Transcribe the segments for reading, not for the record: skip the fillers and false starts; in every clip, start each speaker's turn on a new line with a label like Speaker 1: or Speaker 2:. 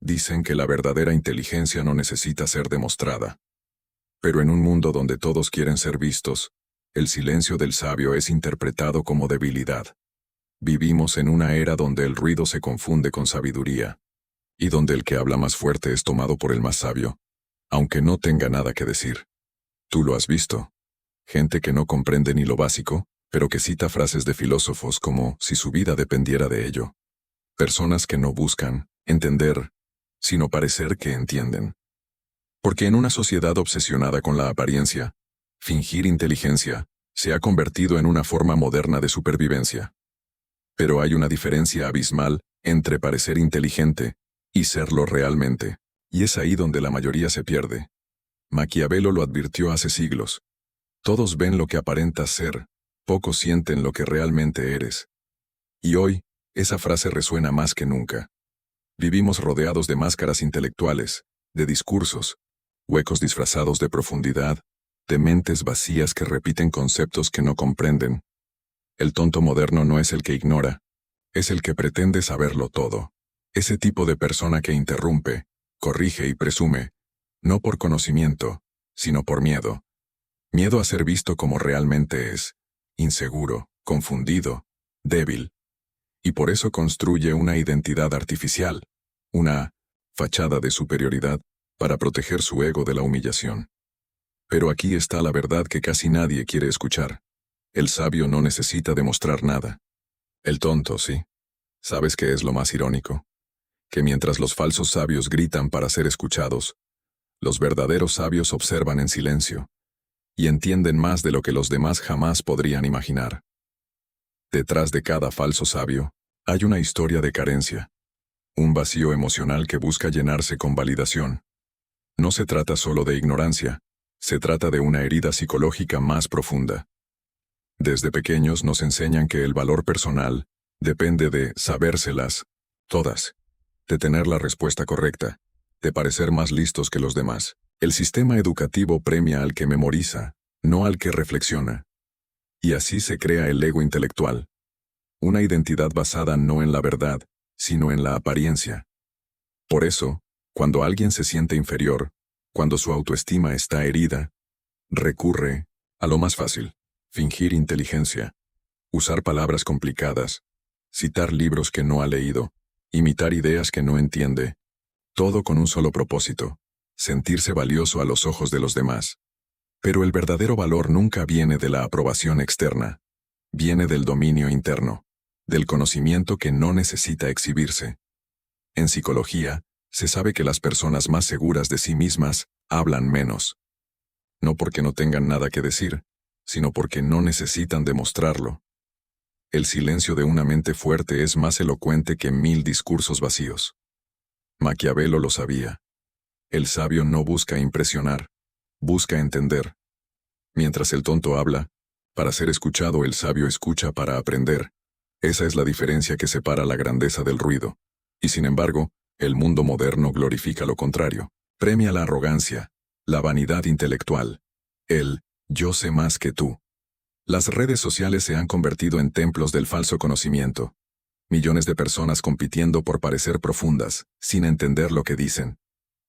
Speaker 1: Dicen que la verdadera inteligencia no necesita ser demostrada. Pero en un mundo donde todos quieren ser vistos, el silencio del sabio es interpretado como debilidad. Vivimos en una era donde el ruido se confunde con sabiduría, y donde el que habla más fuerte es tomado por el más sabio, aunque no tenga nada que decir. Tú lo has visto. Gente que no comprende ni lo básico, pero que cita frases de filósofos como si su vida dependiera de ello. Personas que no buscan entender, sino parecer que entienden. Porque en una sociedad obsesionada con la apariencia, fingir inteligencia se ha convertido en una forma moderna de supervivencia. Pero hay una diferencia abismal entre parecer inteligente y serlo realmente, y es ahí donde la mayoría se pierde. Maquiavelo lo advirtió hace siglos. Todos ven lo que aparentas ser, pocos sienten lo que realmente eres. Y hoy, esa frase resuena más que nunca. Vivimos rodeados de máscaras intelectuales, de discursos, huecos disfrazados de profundidad, de mentes vacías que repiten conceptos que no comprenden. El tonto moderno no es el que ignora, es el que pretende saberlo todo. Ese tipo de persona que interrumpe, corrige y presume, no por conocimiento, sino por miedo. Miedo a ser visto como realmente es, inseguro, confundido, débil. Y por eso construye una identidad artificial, una fachada de superioridad, para proteger su ego de la humillación. Pero aquí está la verdad que casi nadie quiere escuchar. El sabio no necesita demostrar nada. El tonto, sí. ¿Sabes qué es lo más irónico? Que mientras los falsos sabios gritan para ser escuchados, los verdaderos sabios observan en silencio, y entienden más de lo que los demás jamás podrían imaginar. Detrás de cada falso sabio, hay una historia de carencia, un vacío emocional que busca llenarse con validación. No se trata solo de ignorancia, se trata de una herida psicológica más profunda. Desde pequeños nos enseñan que el valor personal depende de sabérselas, todas, de tener la respuesta correcta, de parecer más listos que los demás. El sistema educativo premia al que memoriza, no al que reflexiona. Y así se crea el ego intelectual. Una identidad basada no en la verdad, sino en la apariencia. Por eso, cuando alguien se siente inferior, cuando su autoestima está herida, recurre a lo más fácil: fingir inteligencia, usar palabras complicadas, citar libros que no ha leído, imitar ideas que no entiende, todo con un solo propósito: sentirse valioso a los ojos de los demás. Pero el verdadero valor nunca viene de la aprobación externa, viene del dominio interno, del conocimiento que no necesita exhibirse. En psicología, se sabe que las personas más seguras de sí mismas hablan menos. No porque no tengan nada que decir, sino porque no necesitan demostrarlo. El silencio de una mente fuerte es más elocuente que 1000 discursos vacíos. Maquiavelo lo sabía. El sabio no busca impresionar, busca entender. Mientras el tonto habla, para ser escuchado, el sabio escucha para aprender. Esa es la diferencia que separa la grandeza del ruido. Y sin embargo, el mundo moderno glorifica lo contrario. Premia la arrogancia, la vanidad intelectual, el yo sé más que tú. Las redes sociales se han convertido en templos del falso conocimiento. Millones de personas compitiendo por parecer profundas, sin entender lo que dicen.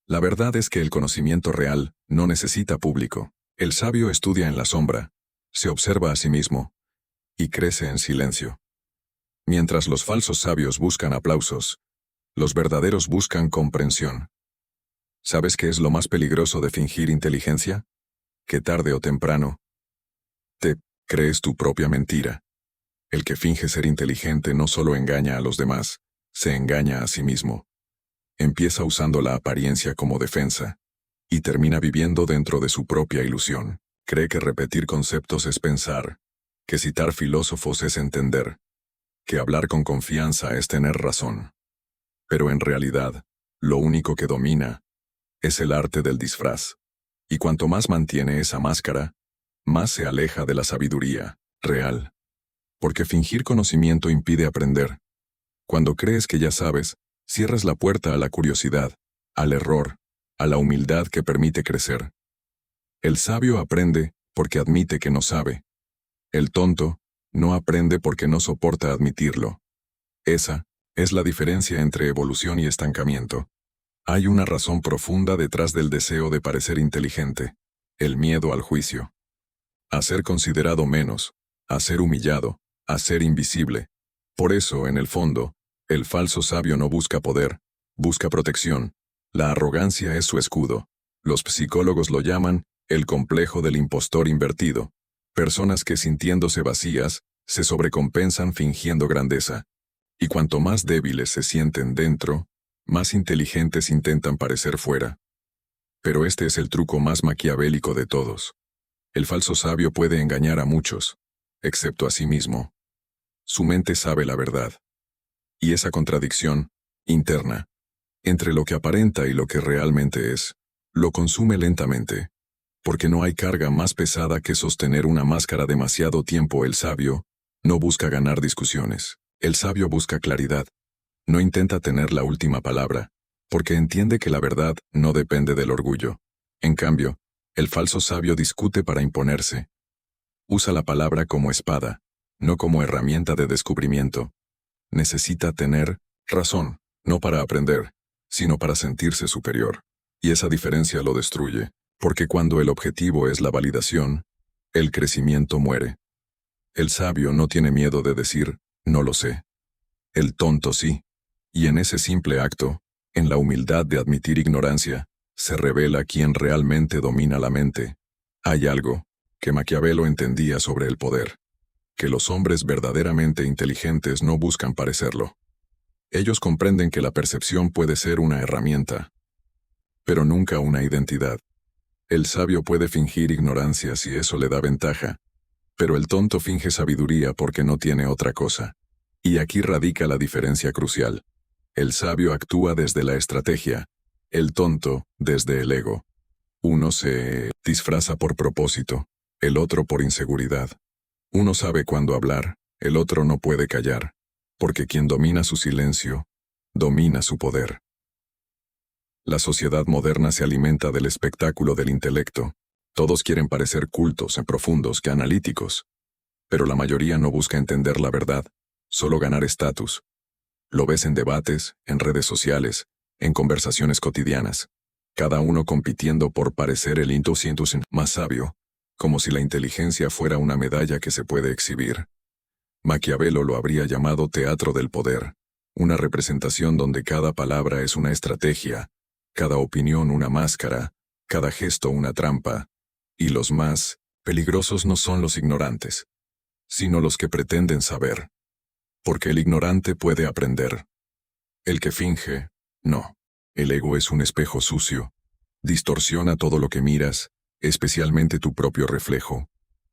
Speaker 1: La verdad es que el conocimiento real no necesita público. El sabio estudia en la sombra, se observa a sí mismo, y crece en silencio. Mientras los falsos sabios buscan aplausos, los verdaderos buscan comprensión. ¿Sabes qué es lo más peligroso de fingir inteligencia? Que tarde o temprano, te crees tu propia mentira. El que finge ser inteligente no solo engaña a los demás, se engaña a sí mismo. Empieza usando la apariencia como defensa, y termina viviendo dentro de su propia ilusión. Cree que repetir conceptos es pensar, que citar filósofos es entender, que hablar con confianza es tener razón. Pero en realidad, lo único que domina es el arte del disfraz. Y cuanto más mantiene esa máscara, más se aleja de la sabiduría real. Porque fingir conocimiento impide aprender. Cuando crees que ya sabes, cierras la puerta a la curiosidad, al error, a la humildad que permite crecer. El sabio aprende porque admite que no sabe. El tonto no aprende porque no soporta admitirlo. Esa es la diferencia entre evolución y estancamiento. Hay una razón profunda detrás del deseo de parecer inteligente: el miedo al juicio. A ser considerado menos, a ser humillado, a ser invisible. Por eso, en el fondo, el falso sabio no busca poder, busca protección. La arrogancia es su escudo. Los psicólogos lo llaman el complejo del impostor invertido. Personas que, sintiéndose vacías, se sobrecompensan fingiendo grandeza. Y cuanto más débiles se sienten dentro, más inteligentes intentan parecer fuera. Pero este es el truco más maquiavélico de todos. El falso sabio puede engañar a muchos, excepto a sí mismo. Su mente sabe la verdad. Y esa contradicción, interna, entre lo que aparenta y lo que realmente es, lo consume lentamente. Porque no hay carga más pesada que sostener una máscara demasiado tiempo. El sabio no busca ganar discusiones. El sabio busca claridad. No intenta tener la última palabra, porque entiende que la verdad no depende del orgullo. En cambio, el falso sabio discute para imponerse. Usa la palabra como espada, no como herramienta de descubrimiento. Necesita tener razón, no para aprender, sino para sentirse superior. Y esa diferencia lo destruye, porque cuando el objetivo es la validación, el crecimiento muere. El sabio no tiene miedo de decir, no lo sé. El tonto sí. Y en ese simple acto, en la humildad de admitir ignorancia, se revela quién realmente domina la mente. Hay algo que Maquiavelo entendía sobre el poder, que los hombres verdaderamente inteligentes no buscan parecerlo. Ellos comprenden que la percepción puede ser una herramienta, pero nunca una identidad. El sabio puede fingir ignorancia si eso le da ventaja, pero el tonto finge sabiduría porque no tiene otra cosa. Y aquí radica la diferencia crucial. El sabio actúa desde la estrategia, el tonto desde el ego. Uno se disfraza por propósito, el otro por inseguridad. Uno sabe cuándo hablar, el otro no puede callar, porque quien domina su silencio, domina su poder. La sociedad moderna se alimenta del espectáculo del intelecto. Todos quieren parecer cultos y profundos que analíticos. Pero la mayoría no busca entender la verdad, solo ganar estatus. Lo ves en debates, en redes sociales, en conversaciones cotidianas. Cada uno compitiendo por parecer el más sabio, como si la inteligencia fuera una medalla que se puede exhibir. Maquiavelo lo habría llamado teatro del poder, una representación donde cada palabra es una estrategia, cada opinión una máscara, cada gesto una trampa, y los más peligrosos no son los ignorantes, sino los que pretenden saber. Porque el ignorante puede aprender. El que finge, no. El ego es un espejo sucio. Distorsiona todo lo que miras, especialmente tu propio reflejo.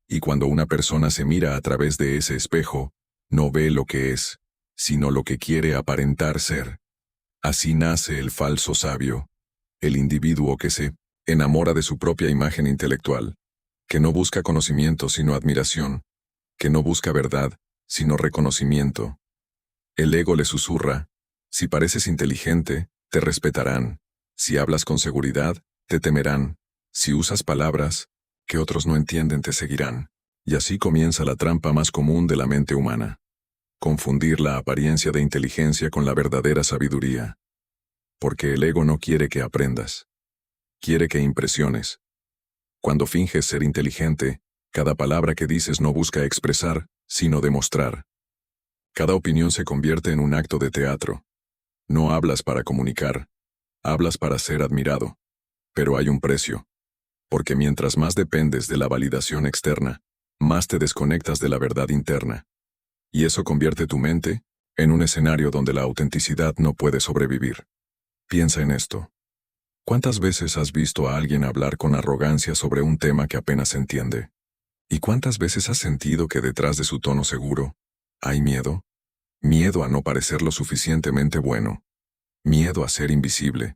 Speaker 1: Y cuando una persona se mira a través de ese espejo, no ve lo que es, sino lo que quiere aparentar ser. Así nace el falso sabio, el individuo que se enamora de su propia imagen intelectual, que no busca conocimiento sino admiración, que no busca verdad, sino reconocimiento. El ego le susurra: si pareces inteligente, te respetarán. Si hablas con seguridad, te temerán. Si usas palabras que otros no entienden, te seguirán. Y así comienza la trampa más común de la mente humana: confundir la apariencia de inteligencia con la verdadera sabiduría. Porque el ego no quiere que aprendas. Quiere que impresiones. Cuando finges ser inteligente, cada palabra que dices no busca expresar, sino demostrar. Cada opinión se convierte en un acto de teatro. No hablas para comunicar, hablas para ser admirado. Pero hay un precio. Porque mientras más dependes de la validación externa, más te desconectas de la verdad interna. Y eso convierte tu mente en un escenario donde la autenticidad no puede sobrevivir. Piensa en esto. ¿Cuántas veces has visto a alguien hablar con arrogancia sobre un tema que apenas entiende? ¿Y cuántas veces has sentido que detrás de su tono seguro hay miedo? Miedo a no parecer lo suficientemente bueno. Miedo a ser invisible.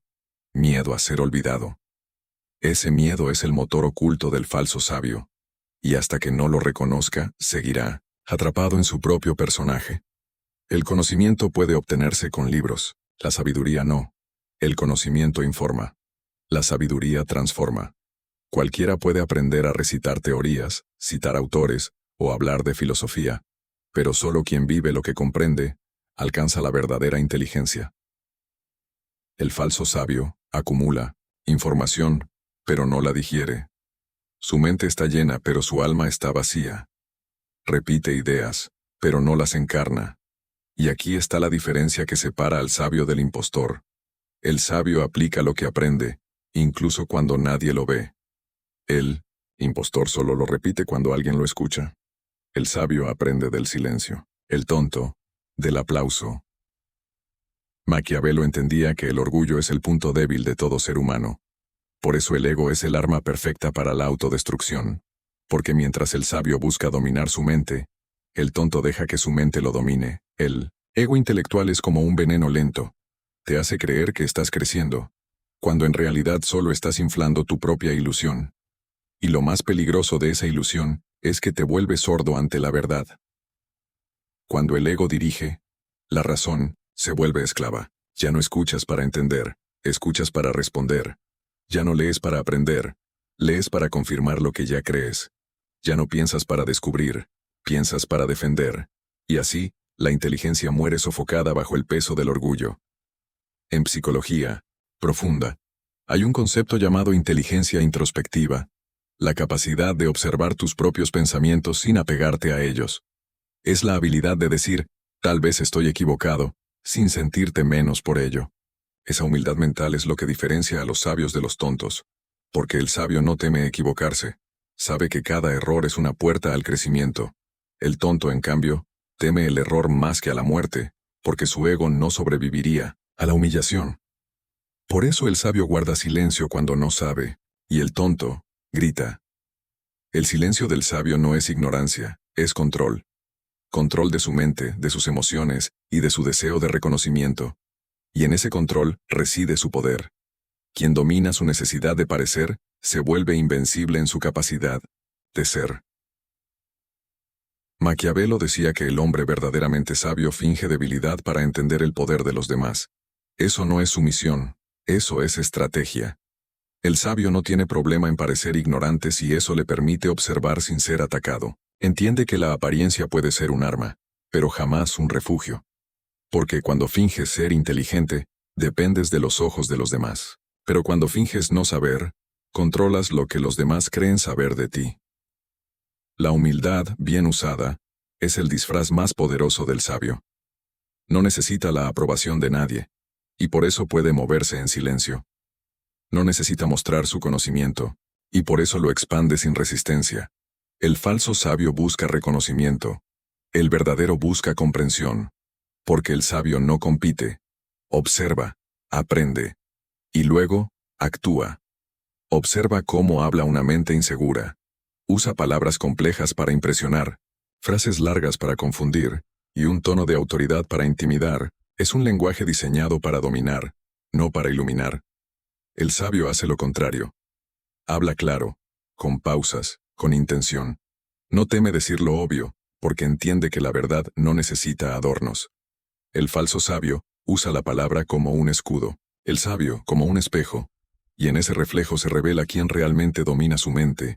Speaker 1: Miedo a ser olvidado. Ese miedo es el motor oculto del falso sabio. Y hasta que no lo reconozca, seguirá, atrapado en su propio personaje. El conocimiento puede obtenerse con libros, la sabiduría no. El conocimiento informa. La sabiduría transforma. Cualquiera puede aprender a recitar teorías, citar autores, o hablar de filosofía, pero solo quien vive lo que comprende, alcanza la verdadera inteligencia. El falso sabio Acumula información, pero no la digiere. Su mente está llena, pero su alma está vacía. Repite ideas, pero no las encarna. Y aquí está la diferencia que separa al sabio del impostor. El sabio aplica lo que aprende, incluso cuando nadie lo ve. El impostor solo lo repite cuando alguien lo escucha. El sabio aprende del silencio. El tonto, del aplauso. Maquiavelo entendía que el orgullo es el punto débil de todo ser humano. Por eso el ego es el arma perfecta para la autodestrucción. Porque mientras el sabio busca dominar su mente, el tonto deja que su mente lo domine. El ego intelectual es como un veneno lento. Te hace creer que estás creciendo, cuando en realidad solo estás inflando tu propia ilusión. Y lo más peligroso de esa ilusión es que te vuelves sordo ante la verdad. Cuando el ego dirige, la razón se vuelve esclava. Ya no escuchas para entender, escuchas para responder. Ya no lees para aprender, lees para confirmar lo que ya crees. Ya no piensas para descubrir, piensas para defender. Y así, la inteligencia muere sofocada bajo el peso del orgullo. En psicología profunda, hay un concepto llamado inteligencia introspectiva, la capacidad de observar tus propios pensamientos sin apegarte a ellos. Es la habilidad de decir, tal vez estoy equivocado, sin sentirte menos por ello. Esa humildad mental es lo que diferencia a los sabios de los tontos, porque el sabio no teme equivocarse, sabe que cada error es una puerta al crecimiento. El tonto, en cambio, teme el error más que a la muerte, porque su ego no sobreviviría a la humillación. Por eso el sabio guarda silencio cuando no sabe, y el tonto grita. El silencio del sabio no es ignorancia, es control. Control de su mente, de sus emociones y de su deseo de reconocimiento. Y en ese control reside su poder. Quien domina su necesidad de parecer, se vuelve invencible en su capacidad de ser. Maquiavelo decía que el hombre verdaderamente sabio finge debilidad para entender el poder de los demás. Eso no es sumisión, eso es estrategia. El sabio no tiene problema en parecer ignorante si eso le permite observar sin ser atacado. Entiende que la apariencia puede ser un arma, pero jamás un refugio. Porque cuando finges ser inteligente, dependes de los ojos de los demás. Pero cuando finges no saber, controlas lo que los demás creen saber de ti. La humildad, bien usada, es el disfraz más poderoso del sabio. No necesita la aprobación de nadie, y por eso puede moverse en silencio. No necesita mostrar su conocimiento, y por eso lo expande sin resistencia. El falso sabio busca reconocimiento, el verdadero busca comprensión, porque el sabio no compite, observa, aprende, y luego, actúa. Observa cómo habla una mente insegura. Usa palabras complejas para impresionar, frases largas para confundir, y un tono de autoridad para intimidar. Es un lenguaje diseñado para dominar, no para iluminar. El sabio hace lo contrario. Habla claro, con pausas, con intención. No teme decir lo obvio, porque entiende que la verdad no necesita adornos. El falso sabio usa la palabra como un escudo, el sabio como un espejo, y en ese reflejo se revela quién realmente domina su mente.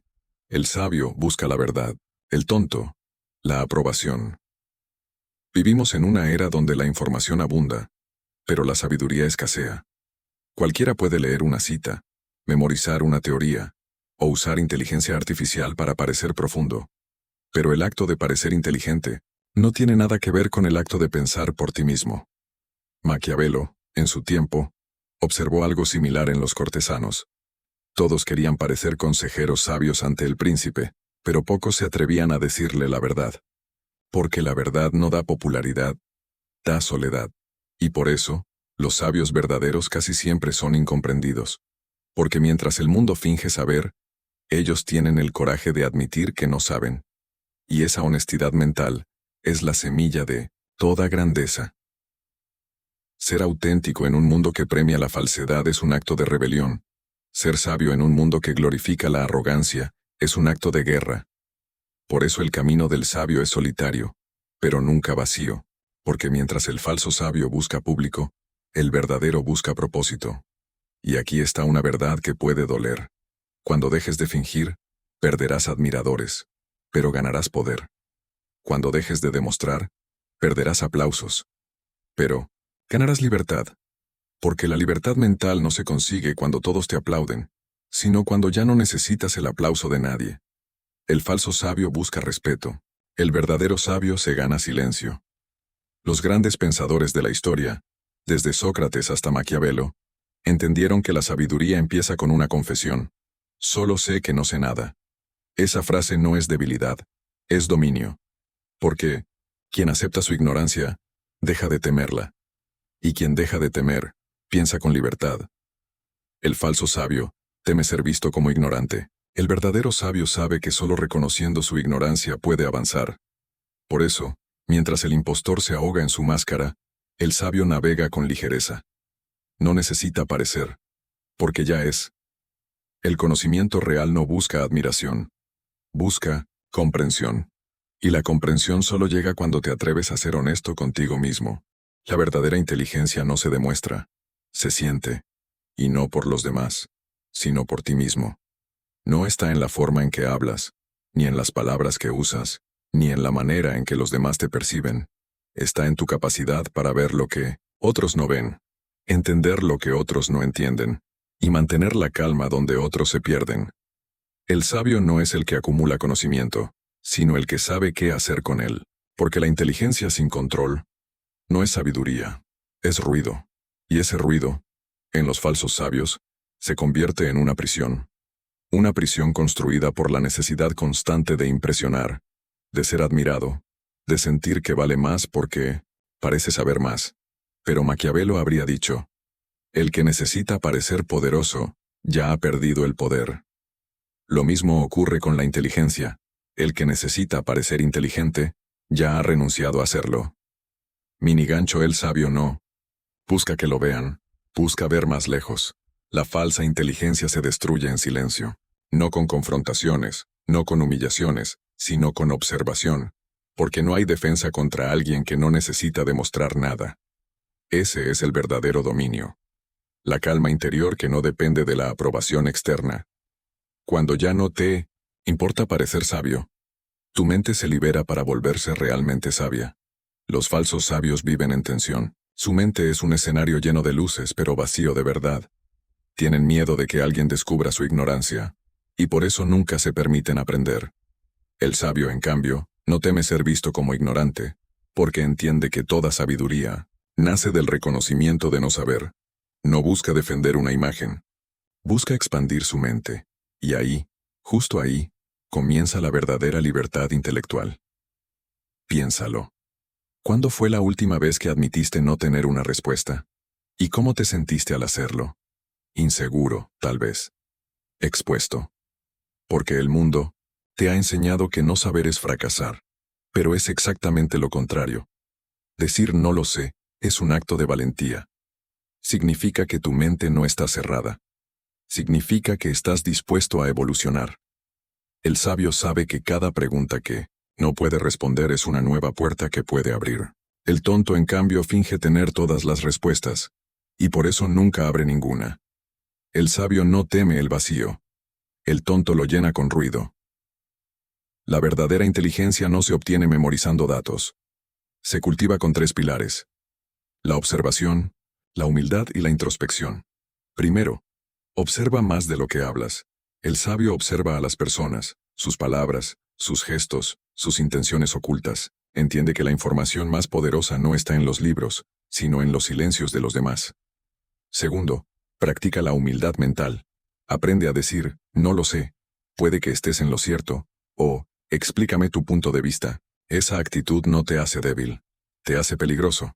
Speaker 1: El sabio busca la verdad, el tonto, la aprobación. Vivimos en una era donde la información abunda, pero la sabiduría escasea. Cualquiera puede leer una cita, memorizar una teoría, o usar inteligencia artificial para parecer profundo. Pero el acto de parecer inteligente no tiene nada que ver con el acto de pensar por ti mismo. Maquiavelo, en su tiempo, observó algo similar en los cortesanos. Todos querían parecer consejeros sabios ante el príncipe, pero pocos se atrevían a decirle la verdad. Porque la verdad no da popularidad, da soledad. Y por eso, los sabios verdaderos casi siempre son incomprendidos. Porque mientras el mundo finge saber, ellos tienen el coraje de admitir que no saben. Y esa honestidad mental es la semilla de toda grandeza. Ser auténtico en un mundo que premia la falsedad es un acto de rebelión. Ser sabio en un mundo que glorifica la arrogancia es un acto de guerra. Por eso el camino del sabio es solitario, pero nunca vacío, porque mientras el falso sabio busca público, el verdadero busca propósito. Y aquí está una verdad que puede doler. Cuando dejes de fingir, perderás admiradores, pero ganarás poder. Cuando dejes de demostrar, perderás aplausos, pero ganarás libertad. Porque la libertad mental no se consigue cuando todos te aplauden, sino cuando ya no necesitas el aplauso de nadie. El falso sabio busca respeto. El verdadero sabio se gana silencio. Los grandes pensadores de la historia, desde Sócrates hasta Maquiavelo, entendieron que la sabiduría empieza con una confesión. Solo sé que no sé nada. Esa frase no es debilidad, es dominio. Porque quien acepta su ignorancia, deja de temerla. Y quien deja de temer, piensa con libertad. El falso sabio teme ser visto como ignorante. El verdadero sabio sabe que solo reconociendo su ignorancia puede avanzar. Por eso, mientras el impostor se ahoga en su máscara, el sabio navega con ligereza. No necesita parecer, porque ya es. El conocimiento real no busca admiración, busca comprensión. Y la comprensión solo llega cuando te atreves a ser honesto contigo mismo. La verdadera inteligencia no se demuestra, se siente, y no por los demás, sino por ti mismo. No está en la forma en que hablas, ni en las palabras que usas, ni en la manera en que los demás te perciben. Está en tu capacidad para ver lo que otros no ven, entender lo que otros no entienden, y mantener la calma donde otros se pierden. El sabio no es el que acumula conocimiento, sino el que sabe qué hacer con él, porque la inteligencia sin control no es sabiduría, es ruido, y ese ruido, en los falsos sabios, se convierte en una prisión construida por la necesidad constante de impresionar, de ser admirado, de sentir que vale más porque parece saber más. Pero Maquiavelo habría dicho, el que necesita parecer poderoso, ya ha perdido el poder. Lo mismo ocurre con la inteligencia. El que necesita parecer inteligente, ya ha renunciado a serlo. Minigancho el sabio no. Busca que lo vean, busca ver más lejos. La falsa inteligencia se destruye en silencio. No con confrontaciones, no con humillaciones, sino con observación. Porque no hay defensa contra alguien que no necesita demostrar nada. Ese es el verdadero dominio. La calma interior que no depende de la aprobación externa. Cuando ya no te importa parecer sabio, tu mente se libera para volverse realmente sabia. Los falsos sabios viven en tensión. Su mente es un escenario lleno de luces pero vacío de verdad. Tienen miedo de que alguien descubra su ignorancia, y por eso nunca se permiten aprender. El sabio, en cambio, no teme ser visto como ignorante, porque entiende que toda sabiduría nace del reconocimiento de no saber. No busca defender una imagen, busca expandir su mente, y ahí, justo ahí, comienza la verdadera libertad intelectual. Piénsalo. ¿Cuándo fue la última vez que admitiste no tener una respuesta? ¿Y cómo te sentiste al hacerlo? Inseguro, tal vez. Expuesto. Porque el mundo te ha enseñado que no saber es fracasar, pero es exactamente lo contrario. Decir no lo sé es un acto de valentía. Significa que tu mente no está cerrada. Significa que estás dispuesto a evolucionar. El sabio sabe que cada pregunta que no puede responder es una nueva puerta que puede abrir. El tonto, en cambio, finge tener todas las respuestas, y por eso nunca abre ninguna. El sabio no teme el vacío. El tonto lo llena con ruido. La verdadera inteligencia no se obtiene memorizando datos. Se cultiva con 3 pilares: la observación, la humildad y la introspección. Primero, observa más de lo que hablas. El sabio observa a las personas, sus palabras, sus gestos, sus intenciones ocultas. Entiende que la información más poderosa no está en los libros, sino en los silencios de los demás. Segundo, practica la humildad mental. Aprende a decir, no lo sé, puede que estés en lo cierto, o, explícame tu punto de vista. Esa actitud no te hace débil, te hace peligroso.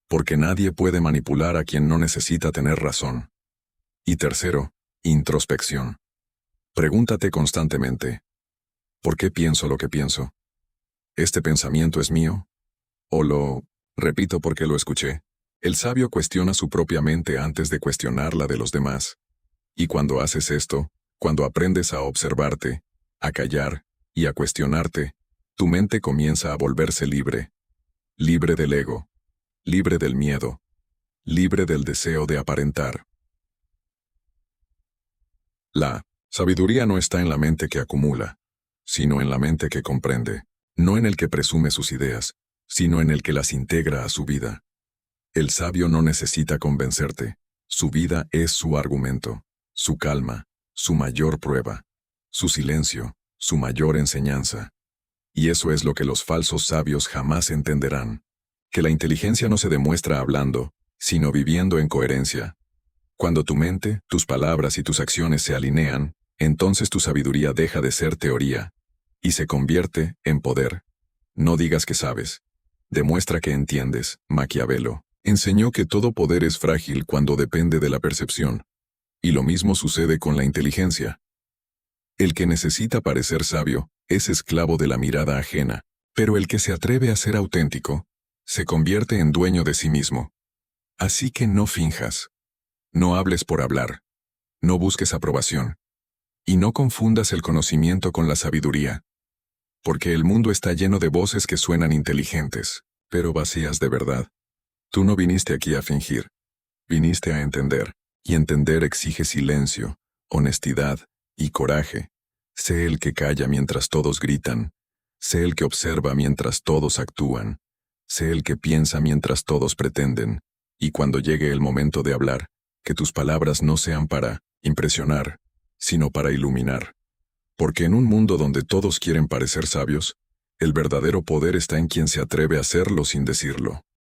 Speaker 1: Porque nadie puede manipular a quien no necesita tener razón. Y tercero, introspección. Pregúntate constantemente, ¿por qué pienso lo que pienso? ¿Este pensamiento es mío? ¿O lo repito porque lo escuché? El sabio cuestiona su propia mente antes de cuestionar la de los demás. Y cuando haces esto, cuando aprendes a observarte, a callar y a cuestionarte, tu mente comienza a volverse libre. Libre del ego, libre del miedo, libre del deseo de aparentar. La sabiduría no está en la mente que acumula, sino en la mente que comprende, no en el que presume sus ideas, sino en el que las integra a su vida. El sabio no necesita convencerte, Su vida es su argumento, su calma, su mayor prueba, su silencio, su mayor enseñanza. Y eso es lo que los falsos sabios jamás entenderán, que la inteligencia no se demuestra hablando, sino viviendo en coherencia. Cuando tu mente, tus palabras y tus acciones se alinean, entonces tu sabiduría deja de ser teoría y se convierte en poder. No digas que sabes. Demuestra que entiendes. Maquiavelo enseñó que todo poder es frágil cuando depende de la percepción. Y lo mismo sucede con la inteligencia. El que necesita parecer sabio es esclavo de la mirada ajena, pero el que se atreve a ser auténtico se convierte en dueño de sí mismo. Así que no finjas. No hables por hablar. No busques aprobación. Y no confundas el conocimiento con la sabiduría. Porque el mundo está lleno de voces que suenan inteligentes, pero vacías de verdad. Tú no viniste aquí a fingir. Viniste a entender. Y entender exige silencio, honestidad y coraje. Sé el que calla mientras todos gritan. Sé el que observa mientras todos actúan. Sé el que piensa mientras todos pretenden. Y cuando llegue el momento de hablar, que tus palabras no sean para impresionar, sino para iluminar. Porque en un mundo donde todos quieren parecer sabios, el verdadero poder está en quien se atreve a hacerlo sin decirlo.